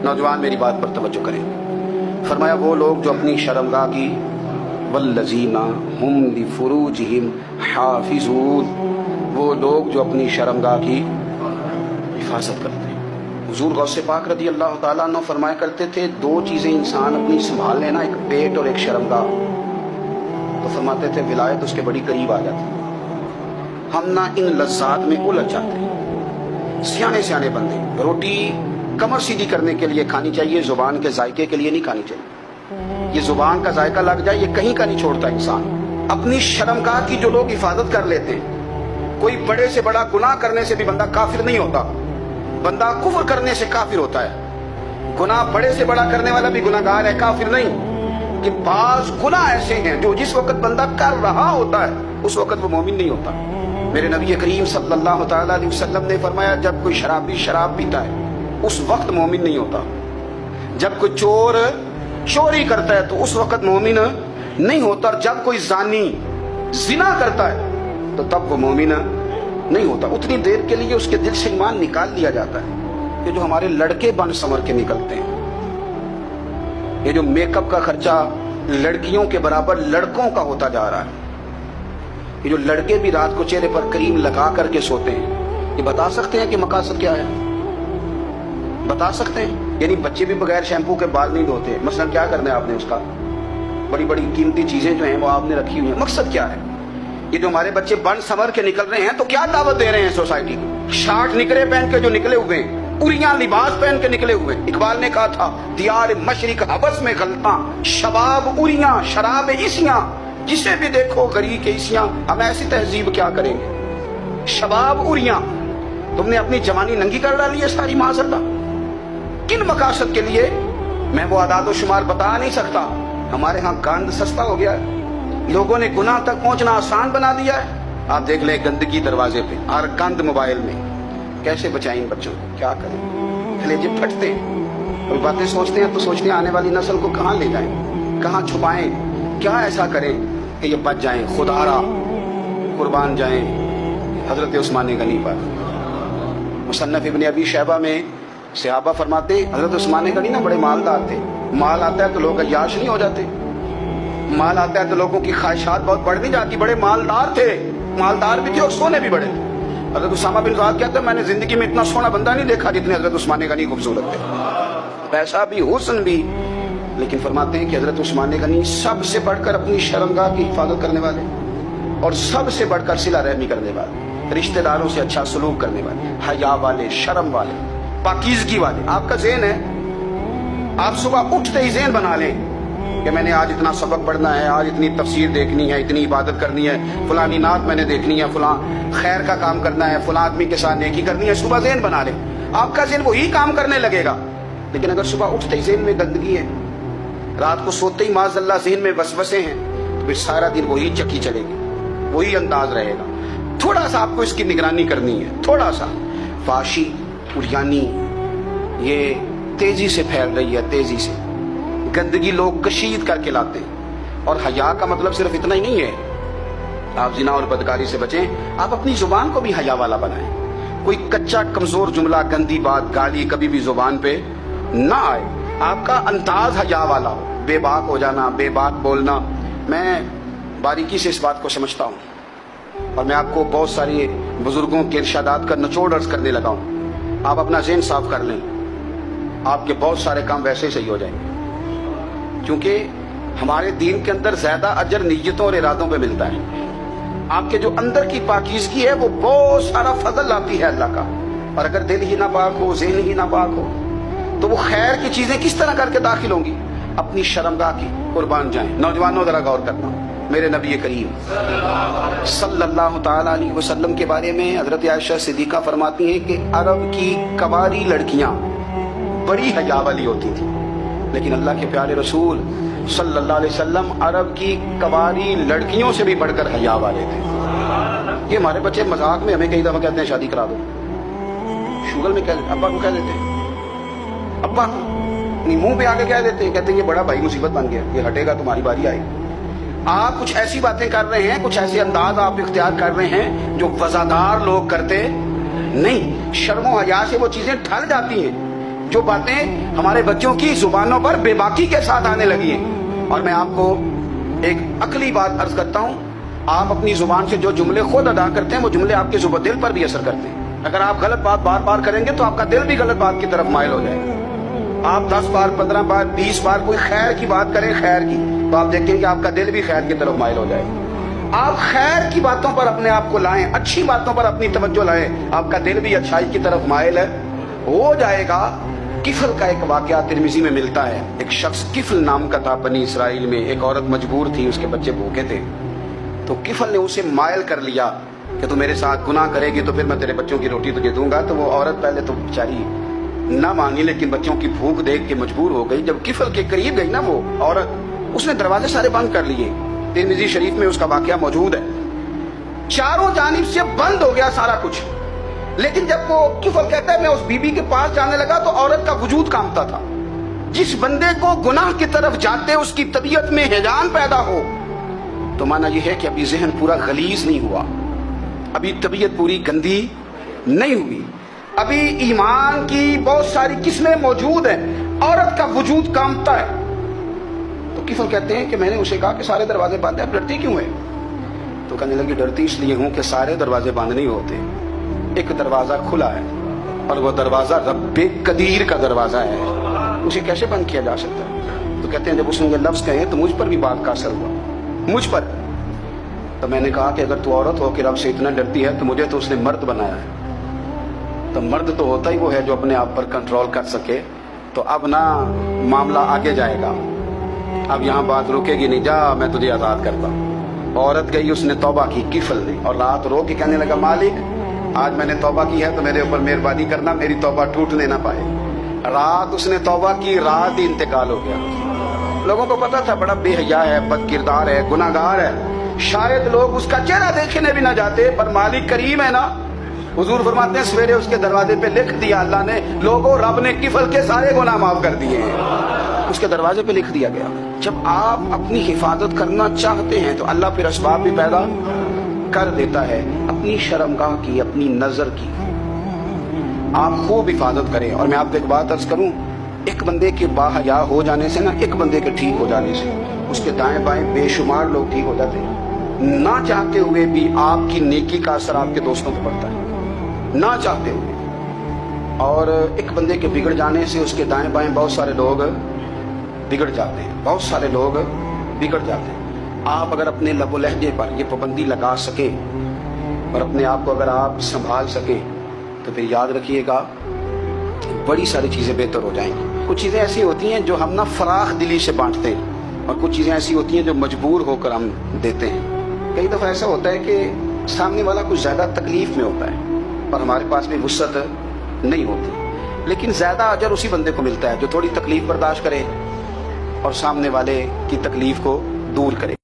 نوجوان میری بات پر توجہ کریں. فرمایا وہ لوگ جو اپنی شرمگاہ کی والذین ہم لفروجہم حافظون، وہ لوگ جو اپنی شرمگاہ کی حفاظت کرتے ہیں. حضور غوث پاک رضی اللہ تعالیٰ عنہ فرمایا کرتے تھے دو چیزیں انسان اپنی سنبھال لینا، ایک پیٹ اور ایک شرمگاہ، تو فرماتے تھے ولایت اس کے بڑی قریب آ جاتی. ہم نہ ان لذات میں الجھ جاتے ہیں. سیانے سیانے بندے روٹی کمر سیدھی کرنے کے لیے کھانی چاہیے، زبان کے ذائقے کے لیے نہیں کھانی چاہیے. یہ زبان کا ذائقہ لگ جائے یہ کہیں کا نہیں چھوڑتا انسان. اپنی شرمگاہ کی جو لوگ حفاظت کر لیتے ہیں، کوئی بڑے سے بڑا گناہ کرنے سے بھی بندہ کافر نہیں ہوتا، بندہ کفر کرنے سے کافر ہوتا ہے. گناہ بڑے سے بڑا کرنے والا بھی گناہگار ہے، کافر نہیں. کہ بعض گناہ ایسے ہیں جو جس وقت بندہ کر رہا ہوتا ہے اس وقت وہ مومن نہیں ہوتا. میرے نبی کریم صلی اللہ تعالیٰ علیہ وسلم نے فرمایا جب کوئی شرابی شراب پیتا ہے اس وقت مومن نہیں ہوتا. جب کوئی چور چوری کرتا ہے تو اس وقت مومن نہیں ہوتا. اور جب کوئی زانی زنا کرتا ہے تو تب وہ مومن نہیں ہوتا. اتنی دیر کے لیے اس کے دل سے ایمان نکال لیا جاتا ہے. یہ جو ہمارے لڑکے بن سنور کے نکلتے ہیں، یہ جو میک اپ کا خرچہ لڑکیوں کے برابر لڑکوں کا ہوتا جا رہا ہے، یہ جو لڑکے بھی رات کو چہرے پر کریم لگا کر کے سوتے ہیں، یہ بتا سکتے ہیں کہ مقاصد کیا ہے؟ بتا سکتے ہیں؟ یعنی بچے بھی بغیر شیمپو کے بال نہیں دھوتے. مثلا کیا کرنا ہے آپ نے اس کا؟ بڑی بڑی قیمتی چیزیں جو ہیں وہ آپ نے رکھی ہوئی ہیں، مقصد کیا ہے؟ یہ جو ہمارے بچے بن سنور کے نکل رہے ہیں تو کیا دعوت دے رہے ہیں سوسائٹی کو؟ شارٹ نکرے پہن کے جو نکلے ہوئے ہیں، اریاں لباس پہن کے نکلے ہوئے ہیں. اقبال نے کہا تھا دیار مشرق حبس میں غلطاں، شباب اریاں شراب عیسیاں، جسے بھی دیکھو غری کے عیسیاں. ہم ایسی تہذیب کیا کریں گے؟ شباب اریاں، تم نے اپنی جوانی ننگی کر ڈالی ہے ساری معذرت. کن مقاصد کے لیے میں وہ اعداد و شمار بتا نہیں سکتا. ہمارے ہاں گند سستا ہو گیا ہے، لوگوں نے گناہ تک پہنچنا آسان بنا دیا ہے. آپ دیکھ لیں گندگی دروازے پہ اور گند موبائل میں. کیسے بچائیں ان بچوں کو؟ کیا کریں؟ کلیجے پھٹتے ہیں. کوئی باتیں سوچتے ہیں تو سوچتے ہیں آنے والی نسل کو کہاں لے جائیں، کہاں چھپائیں، کیا ایسا کریں کہ یہ بچ جائیں. خدارا قربان جائیں حضرت عثمان غنی پر. مصنف ابن ابی شیبہ میں صحابہ فرماتے ہیں حضرت عثمان غنی نا بڑے مالدار تھے. مال آتا ہے تو لوگ عیاش نہیں ہو جاتے، مال آتا ہے تو لوگوں کی خواہشات بہت بڑھ نہیں جاتی. بڑے مالدار تھے، مالدار بھی تھے اور سونے بھی بڑے تھے. حضرت اسامہ بن زید کہتے ہیں میں نے زندگی میں اتنا سونا بندہ نہیں دیکھا جتنے حضرت عثمان غنی خوبصورت تھے. پیسہ بھی حسن بھی، لیکن فرماتے ہیں کہ حضرت عثمان غنی سب سے بڑھ کر اپنی شرمگاہ کی حفاظت کرنے والے اور سب سے بڑھ کر صلہ رحمی کرنے والے، رشتہ داروں سے اچھا سلوک کرنے والے، حیا والے، شرم والے، پاکیزگی والے. آپ کا ذہن ہے، آپ صبح اٹھتے ہی ذہن بنا لیں کہ میں نے آج اتنا سبق پڑھنا ہے، آج اتنی تفسیر دیکھنی ہے، اتنی عبادت کرنی ہے، فلانی نعت میں نے دیکھنی ہے، فلاں خیر کا کام کرنا ہے، فلاں آدمی کے ساتھ نیکی کرنی ہے. صبح ذہن بنا لیں، آپ کا ذہن وہی کام کرنے لگے گا. لیکن اگر صبح اٹھتے ہی ذہن میں گندگی ہے، رات کو سوتے ہی معاذ اللہ ذہن میں وسوسے ہیں، تو پھر سارا دن وہی چکی چلے گی، وہی انداز رہے گا. تھوڑا سا آپ کو اس کی نگرانی کرنی ہے. تھوڑا سا فحاشی اریانی یہ تیزی سے پھیل رہی ہے، تیزی سے گندگی لوگ کشید کر کے لاتے ہیں. اور حیا کا مطلب صرف اتنا ہی نہیں ہے آپ زنا اور بدکاری سے بچیں، آپ اپنی زبان کو بھی حیا والا بنائیں. کوئی کچا کمزور جملہ، گندی بات، گالی کبھی بھی زبان پہ نہ آئے. آپ کا انداز حیا والا ہو. بے باک ہو جانا، بے باک بولنا، میں باریکی سے اس بات کو سمجھتا ہوں اور میں آپ کو بہت ساری بزرگوں کے ارشادات کا نچوڑ عرض کرنے لگا ہوں. آپ اپنا ذہن صاف کر لیں، آپ کے بہت سارے کام ویسے ہی صحیح ہو جائیں گے. کیونکہ ہمارے دین کے اندر زیادہ اجر نیتوں اور ارادوں پہ ملتا ہے. آپ کے جو اندر کی پاکیزگی ہے وہ بہت سارا فضل لاتی ہے اللہ کا. اور اگر دل ہی نہ پاک ہو، ذہن ہی نہ پاک ہو، تو وہ خیر کی چیزیں کس طرح کر کے داخل ہوں گی؟ اپنی شرمگاہ کی قربان جائیں. نوجوانوں ذرا غور کرنا. میرے نبی کریم صلی اللہ تعالی علیہ وسلم کے بارے میں حضرت عائشہ صدیقہ فرماتی ہیں کہ عرب کی کواری لڑکیاں بڑی حیا والی ہوتی تھیں، لیکن اللہ کے پیارے رسول صلی اللہ علیہ وسلم عرب کی کواری لڑکیوں سے بھی بڑھ کر حیا والے تھے. یہ ہمارے بچے مذاق میں ہمیں کئی دفعہ کہتے ہیں شادی کرا دو، شوگر میں ابا کو کہہ دیتے ہیں، ابا منہ پہ آگے کہہ دیتے ہیں، کہتے ہیں یہ بڑا بھائی مصیبت بن گیا، یہ ہٹے گا تمہاری باری آئے گی. آپ کچھ ایسی باتیں کر رہے ہیں، کچھ ایسے انداز آپ اختیار کر رہے ہیں جو وزادار لوگ کرتے نہیں. شرم و حیا سے وہ چیزیں ڈھل جاتی ہیں. جو باتیں ہمارے بچوں کی زبانوں پر بے باکی کے ساتھ آنے لگی ہیں. اور میں آپ کو ایک عقلی بات عرض کرتا ہوں، آپ اپنی زبان سے جو جملے خود ادا کرتے ہیں وہ جملے آپ کے زبان دل پر بھی اثر کرتے ہیں. اگر آپ غلط بات بار بار کریں گے تو آپ کا دل بھی غلط بات کی طرف مائل ہو جائے گا. آپ 10 بار 15 بار 20 بار کوئی خیر کی بات کریں، خیر کی، تو آپ دیکھیں کہ آپ کا دل بھی خیر کی طرف مائل ہو جائے گا. آپ خیر کی باتوں پر اپنے آپ کو لائیں، اچھی باتوں پر اپنی توجہ لائیں، آپ کا دل بھی اچھائی کی طرف مائل ہو جائے گا. کفل کا ایک واقعہ ترمذی میں ملتا ہے. ایک شخص کفل نام کا تھا بنی اسرائیل میں. ایک عورت مجبور تھی، اس کے بچے بھوکے تھے، تو کفل نے اسے مائل کر لیا کہ تو میرے ساتھ گناہ کرے گی تو پھر میں تیرے بچوں کی روٹی تجھے دوں گا. تو وہ عورت پہلے تو بیچاری نہ مانی، لیکن بچوں کی بھوک دیکھ کے مجبور ہو گئی. جب کفل کے قریب گئی نا وہ عورت، اس نے دروازے سارے بند کر لیے. ترمذی شریف میں اس کا واقعہ موجود ہے. چاروں جانب سے بند ہو گیا سارا کچھ. لیکن جب وہ کفل کہتا ہے میں اس بی بی کے پاس جانے لگا تو عورت کا وجود کانپتا تھا. جس بندے کو گناہ کی طرف جاتے اس کی طبیعت میں ہیجان پیدا ہو تو مانا یہ ہے کہ ابھی ذہن پورا غلیظ نہیں ہوا، ابھی طبیعت پوری گندی نہیں ہوئی، ابھی ایمان کی بہت ساری قسمیں موجود ہیں. عورت کا وجود کانپتا ہے. تو کفل کہتے ہیں کہ میں نے اسے کہا کہ سارے دروازے بند ہیں، اب ڈرتی کیوں ہے؟ تو کہنے لگی ڈرتی اس لیے ہوں کہ سارے دروازے بند نہیں ہوتے، ایک دروازہ کھلا ہے اور وہ دروازہ رب قدیر کا دروازہ ہے، اسے کیسے بند کیا جا سکتا ہے؟ تو کہتے ہیں جب اس نے یہ لفظ کہے تو مجھ پر بھی بات کا اثر ہوا، مجھ پر. تو میں نے کہا کہ اگر تو عورت ہو کے رب سے اتنا ڈرتی ہے تو مجھے تو اس نے مرد بنایا ہے. تو مرد تو ہوتا ہی وہ ہے جو اپنے آپ پر کنٹرول کر سکے. تو اب نہ معاملہ آگے جائے گا، اب یہاں بات رکے گی نہیں، جا میں تجھے آزاد کرتا. عورت گئی، اس نے توبہ کی کفل نے، اور رات رو کے کہنے لگا مالک آج میں نے توبہ کی ہے تو میرے اوپر مہربانی کرنا، میری توبہ ٹوٹنے نہ پائے. رات اس نے توبہ کی، رات ہی انتقال ہو گیا. لوگوں کو پتا تھا بڑا بے حیا ہے، بد کردار ہے، گناہ گار ہے، شاید لوگ اس کا چہرہ دیکھنے بھی نہ جاتے، پر مالک کریم ہے نا. حضور فرماتے ہیں سویرے اس کے دروازے پہ لکھ دیا اللہ نے، لوگوں رب نے کفل کے سارے گناہ معاف کر دیے ہیں. اس کے دروازے پہ لکھ دیا گیا. جب آپ اپنی حفاظت کرنا چاہتے ہیں تو اللہ پھر اسباب بھی پیدا کر دیتا ہے. اپنی شرمگاہ کی، اپنی نظر کی آپ خوب حفاظت کریں. اور میں آپ کو ایک بات عرض کروں، ایک بندے کے باحیا ہو جانے سے نا، ایک بندے کے ٹھیک ہو جانے سے اس کے دائیں بائیں بے شمار لوگ ٹھیک ہو جاتے ہیں. نہ چاہتے ہوئے بھی آپ کی نیکی کا اثر آپ کے دوستوں پہ پڑتا ہے، نہ چاہتے ہوئے. اور ایک بندے کے بگڑ جانے سے اس کے دائیں بائیں بہت سارے لوگ بگڑ جاتے ہیں، بہت سارے لوگ بگڑ جاتے ہیں. آپ اگر اپنے لب و لہجے پر یہ پابندی لگا سکیں اور اپنے آپ کو اگر آپ سنبھال سکیں تو پھر یاد رکھیے گا بڑی ساری چیزیں بہتر ہو جائیں گی. کچھ چیزیں ایسی ہوتی ہیں جو ہم نا فراخ دلی سے بانٹتے ہیں، اور کچھ چیزیں ایسی ہوتی ہیں جو مجبور ہو کر ہم دیتے ہیں. کئی دفعہ ایسا ہوتا ہے کہ سامنے والا کچھ زیادہ تکلیف میں ہوتا ہے اور ہمارے پاس بھی وسعت نہیں ہوتی، لیکن زیادہ اجر اسی بندے کو ملتا ہے جو تھوڑی تکلیف برداشت کرے اور سامنے والے کی تکلیف کو دور کرے.